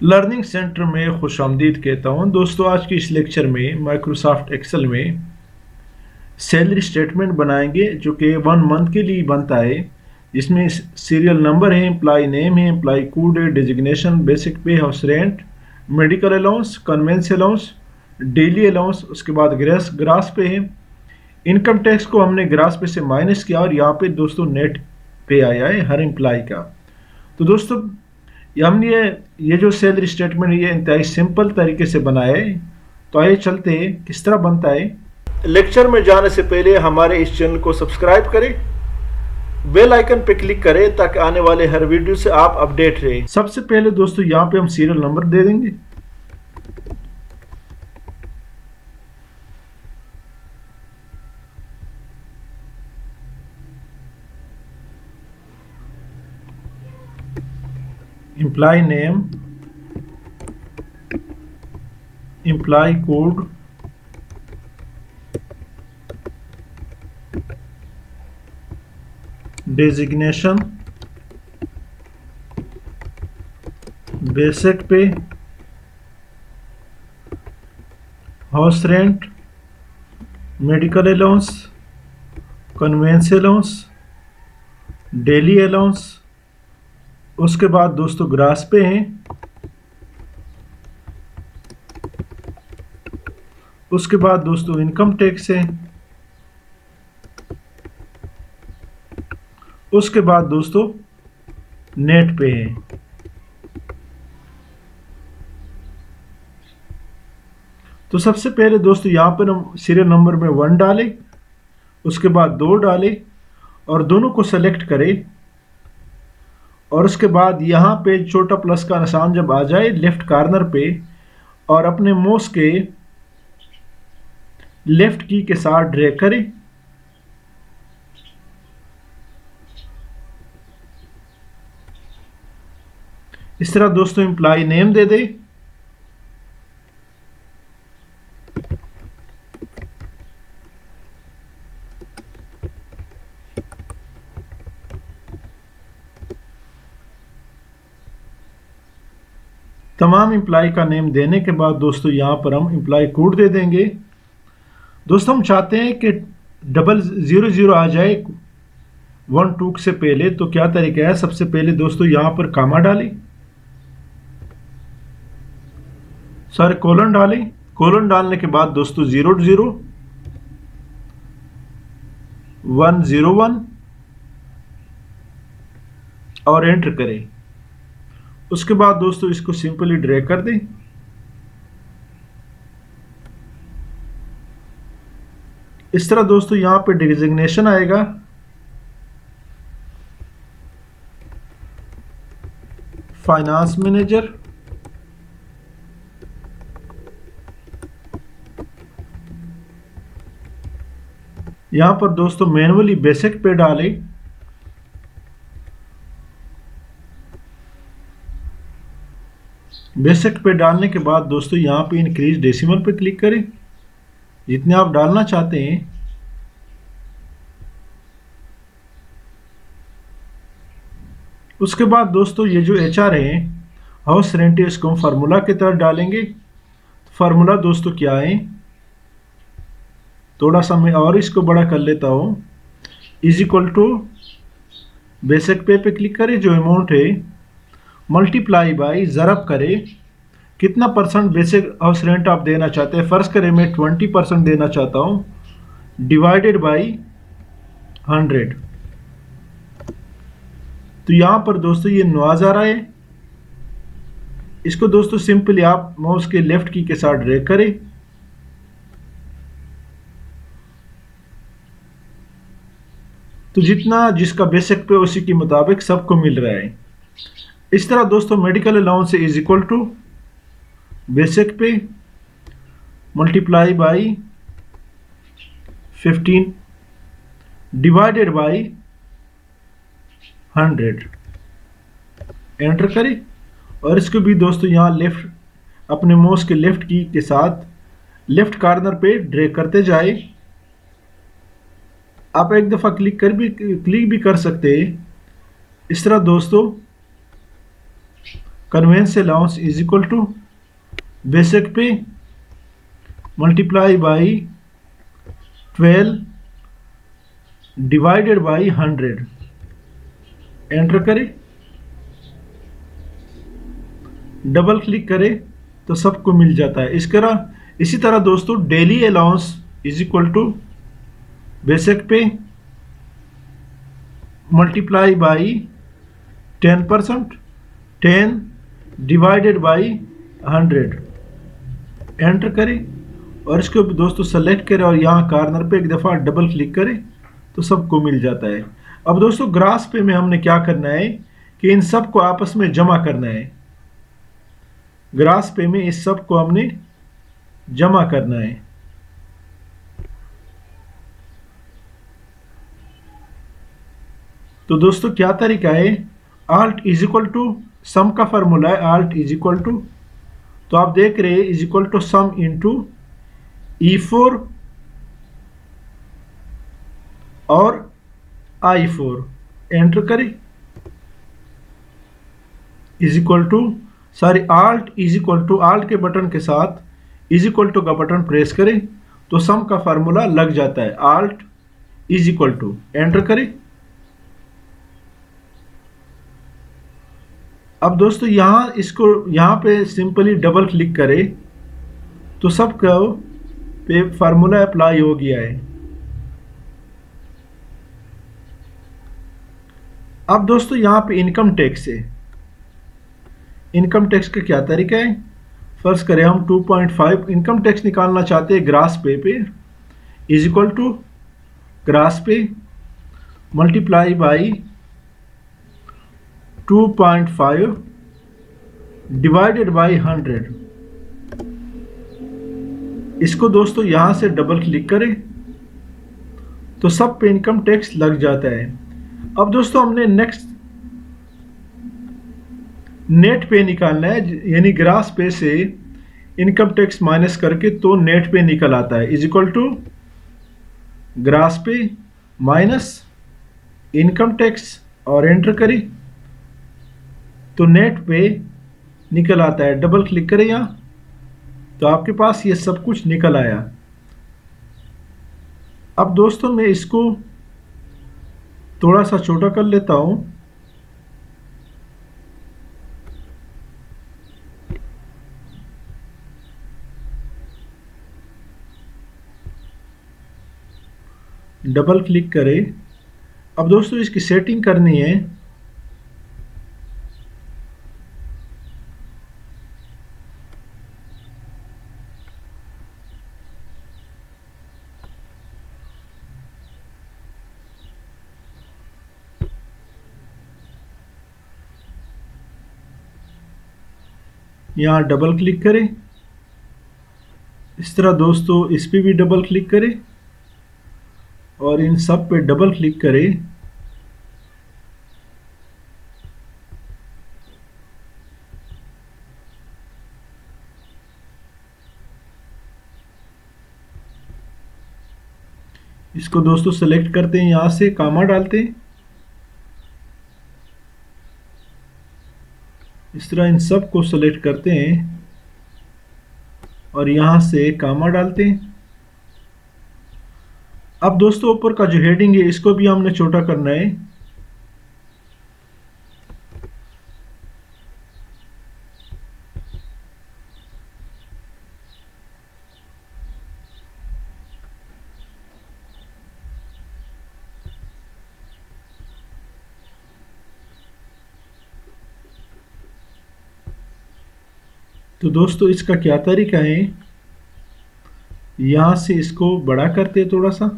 Learning centre में खुशामदीद कहता हूँ। दोस्तों, आज की इस लेक्चर में माइक्रोसॉफ्ट एक्सेल में सैलरी स्टेटमेंट बनाएंगे जो कि 1 मंथ के लिए बनता है, जिसमें सीरियल नंबर है, एम्प्लॉय नेम है, एम्प्लॉय कोड है, designation, basic pay, house rent, medical allowance, conveyance allowance, daily allowance, उसके बाद ग्रास ग्रास पे है। इनकम टैक्स को हमने ग्रास पे से माइनस किया और यहाँ पे दोस्तों नेट पे आया है हर एम्प्लॉय का। तो दोस्तों, हमने ये जो सैलरी स्टेटमेंट ये इंतहाई सिंपल तरीके से बनाया है। तो आइए चलते हैं किस तरह बनता है। लेक्चर में जाने से पहले हमारे इस चैनल को सब्सक्राइब करें, बेल आइकन पे क्लिक करें ताकि आने वाले हर वीडियो से आप अपडेट रहे। सबसे पहले दोस्तों यहाँ पे हम सीरियल नंबर दे देंगे। Employee name, employee code, designation, basic pay, house rent, medical allowance, conveyance allowance, daily allowance. उसके बाद दोस्तों ग्रास पे हैं। उसके बाद दोस्तों इनकम टैक्स है। उसके बाद दोस्तों नेट पे है। तो सबसे पहले दोस्तों यहाँ पर हम सीरियल नंबर में 1 डालें, उसके बाद 2 डालें और दोनों को सेलेक्ट करें। और उसके बाद यहाँ पे छोटा प्लस का निशान जब आ जाए लेफ्ट कॉर्नर पे, और अपने माउस के लेफ्ट की के साथ ड्रैग करें। इस तरह दोस्तों एम्प्लॉय नेम दे दें। तमाम एम्प्लॉय का नेम देने के बाद दोस्तों यहाँ पर हम एम्प्लॉय कोड दे देंगे। दोस्तों, हम चाहते हैं कि 0000 आ जाए 12 से पहले। तो क्या तरीका है, सबसे पहले दोस्तों यहाँ पर कामा डालें, सॉरी कोलन डालें। कोलन डालने के बाद दोस्तों 00101 और एंटर करें। उसके बाद दोस्तों इसको सिंपली ड्रैग कर दें। इस तरह दोस्तों यहाँ पे डेजिग्नेशन आएगा। फाइनेंस मैनेजर, यहाँ पर दोस्तों मैनुअली बेसिक पे डालें। बेसिक पे डालने के बाद दोस्तों यहाँ पे इंक्रीज डेसिमल पे क्लिक करें जितने आप डालना चाहते हैं। उसके बाद दोस्तों ये जो HR है, हाउस रेंट है, इसको हम फार्मूला के तहत डालेंगे। फार्मूला दोस्तों क्या है, थोड़ा सा मैं और इसको बड़ा कर लेता हूँ। इज इक्वल टू बेसिक पे क्लिक करें, जो अमाउंट है मल्टीप्लाई बाई ज़रब करें कितना परसेंट बेसिक हाउस रेंट आप देना चाहते हैं। फ़र्ज़ करें मैं 20% देना चाहता हूँ, डिवाइडेड बाई 100। तो यहाँ पर दोस्तों ये 9 आ रहा है। इसको दोस्तों सिंपली आप माउस के लेफ्ट की के साथ ड्रैग करें। तो जितना जिसका बेसिक पे उसी के मुताबिक सबको मिल रहा है। इस तरह दोस्तों medical allowance is equal to basic pay multiply by 15 divided by 100, enter करें। और इसको भी दोस्तों यहाँ लेफ्ट अपने माउस के लेफ्ट की के साथ लेफ्ट कॉर्नर पे ड्रैग करते जाए। आप एक दफ़ा क्लिक भी कर सकते हैं। इस तरह दोस्तों conveyance allowance is equal to basic pay multiply by 12 divided by 100। Enter करें, डबल क्लिक करें तो सबको मिल जाता है। इसी तरह दोस्तों daily allowance is equal to basic pay multiply by 10%, 10 divided by 100। Enter करें और इसको दोस्तों सेलेक्ट करें और यहाँ कार्नर पे एक दफ़ा डबल क्लिक करें तो सबको मिल जाता है। अब दोस्तों ग्रास पे में हमने क्या करना है कि इन सब को आपस में जमा करना है। ग्रास पे में इस सब को हमने जमा करना है। तो दोस्तों क्या तरीका है, आल्ट इज इक्वल टू सम का फार्मूला है, आल्ट इज इक्वल टू, तो आप देख रहे हैं is equal to sum into E4 और I4। एंटर करें, is equal to sorry alt is equal to, alt के बटन के साथ इज इक्वल टू का बटन प्रेस करें तो सम का फार्मूला लग जाता है, alt is equal to. Enter करें। अब दोस्तों यहाँ पे सिंपली डबल क्लिक करें तो सबका पे फार्मूला अप्लाई हो गया है। अब दोस्तों यहाँ पे इनकम टैक्स है। इनकम टैक्स का क्या तरीका है, फर्स्ट करें हम 2.5 इनकम टैक्स निकालना चाहते हैं ग्रास पे इज इक्वल टू ग्रास पे मल्टीप्लाई बाई 2.5 डिवाइडेड बाई 100। इसको दोस्तों यहां से डबल क्लिक करें तो सब पे इनकम टैक्स लग जाता है। अब दोस्तों हमने नेक्स्ट नेट पे निकालना है, यानी ग्रास पे से इनकम टैक्स माइनस करके तो नेट पे निकल आता है, इज इक्वल टू ग्रास पे माइनस इनकम टैक्स और एंटर करें तो नेट पे निकल आता है। डबल क्लिक करें यहाँ तो आपके पास ये सब कुछ निकल आया। अब दोस्तों मैं इसको थोड़ा सा छोटा कर लेता हूं। डबल क्लिक करें। अब दोस्तों इसकी सेटिंग करनी है। यहाँ डबल क्लिक करें, इस तरह दोस्तों इस पे भी डबल क्लिक करें और इन सब पे डबल क्लिक करें। इसको दोस्तों सेलेक्ट करते हैं, यहाँ से कामा डालते हैं, इस तरह इन सब को सेलेक्ट करते हैं और यहाँ से कामा डालते हैं। अब दोस्तों ऊपर का जो हेडिंग है इसको भी हमने छोटा करना है। तो दोस्तों इसका क्या तरीका है, यहाँ से इसको बड़ा करते हैं, थोड़ा सा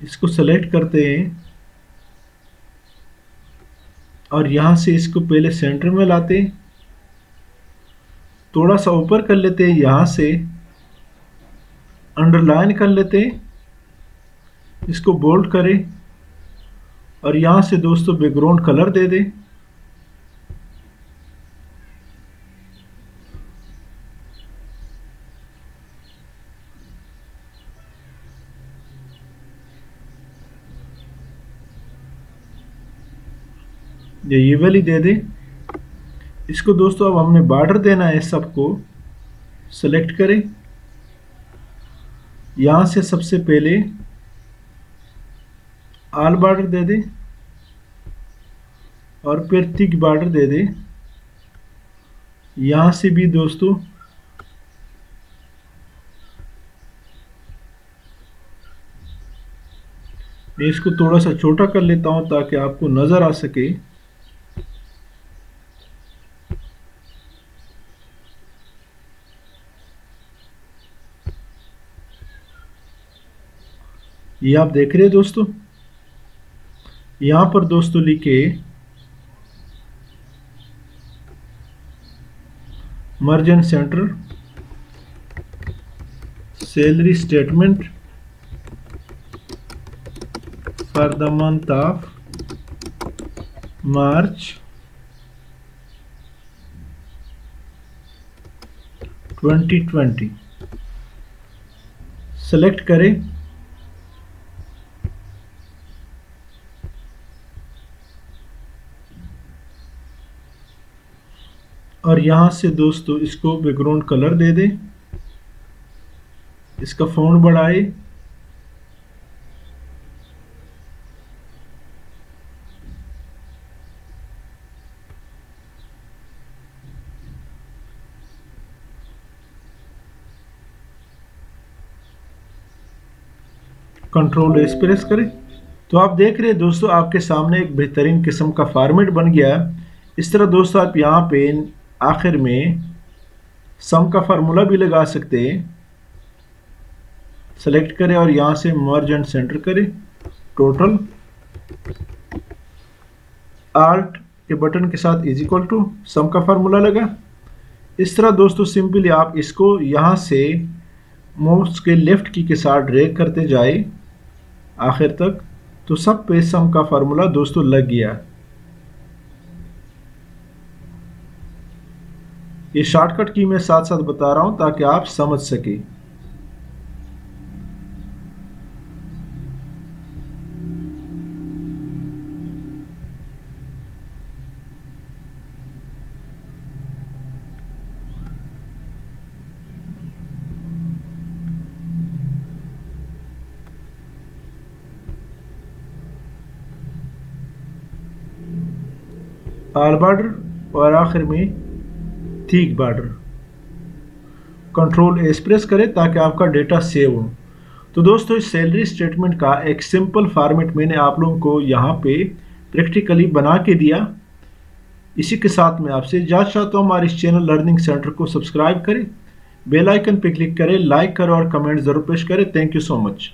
इसको सेलेक्ट करते हैं और यहाँ से इसको पहले सेंटर में लाते हैं, थोड़ा सा ऊपर कर लेते हैं, यहाँ से अंडरलाइन कर लेते हैं, इसको बोल्ड करें और यहाँ से दोस्तों बैकग्राउंड कलर दे दें। ये वाली दे दें। इसको दोस्तों अब हमने बॉर्डर देना है, सबको सेलेक्ट करें। यहाँ से सबसे पहले ऑल बॉर्डर दे दें और फिर थिक बॉर्डर दे दें। यहाँ से भी दोस्तों मैं इसको थोड़ा सा छोटा कर लेता हूँ ताकि आपको नज़र आ सके। ये आप देख रहे हैं दोस्तों, यहाँ पर दोस्तों लिखे मर्ज and centre salary statement for the month of March 2020 select करें। और यहाँ से दोस्तों इसको बैकग्राउंड कलर दे दें, इसका फ़ॉन्ट बढ़ाए। कंट्रोल एस प्रेस करें। तो आप देख रहे हैं दोस्तों, आपके सामने एक बेहतरीन किस्म का फॉर्मेट बन गया। इस तरह दोस्तों आप यहाँ पे आखिर में सम का फार्मूला भी लगा सकते हैं। सेलेक्ट करें और यहाँ से मर्ज एंड सेंटर करें। टोटल आल्ट के बटन के साथ इज इक्वल टू सम का फार्मूला लगा। इस तरह दोस्तों सिंपली आप इसको यहाँ से माउस के लेफ्ट की के साथ ड्रैग करते जाए आखिर तक, तो सब पे सम का फार्मूला दोस्तों लग गया। ये शॉर्टकट की मैं साथ साथ बता रहा हूं ताकि आप समझ सके। ऑल बॉर्डर और आखिर में thick border. Control S press करें ताकि आपका डेटा सेव हो। तो दोस्तों इस सैलरी स्टेटमेंट का एक सिंपल फॉर्मेट मैंने आप लोगों को यहाँ पे प्रैक्टिकली बना के दिया। इसी के साथ मैं आपसे इजाज़त चाहता हूँ। हमारे इस चैनल लर्निंग सेंटर को सब्सक्राइब करें, बेल आइकन पे क्लिक करें, लाइक करें और कमेंट ज़रूर पेश करें। Thank you so much.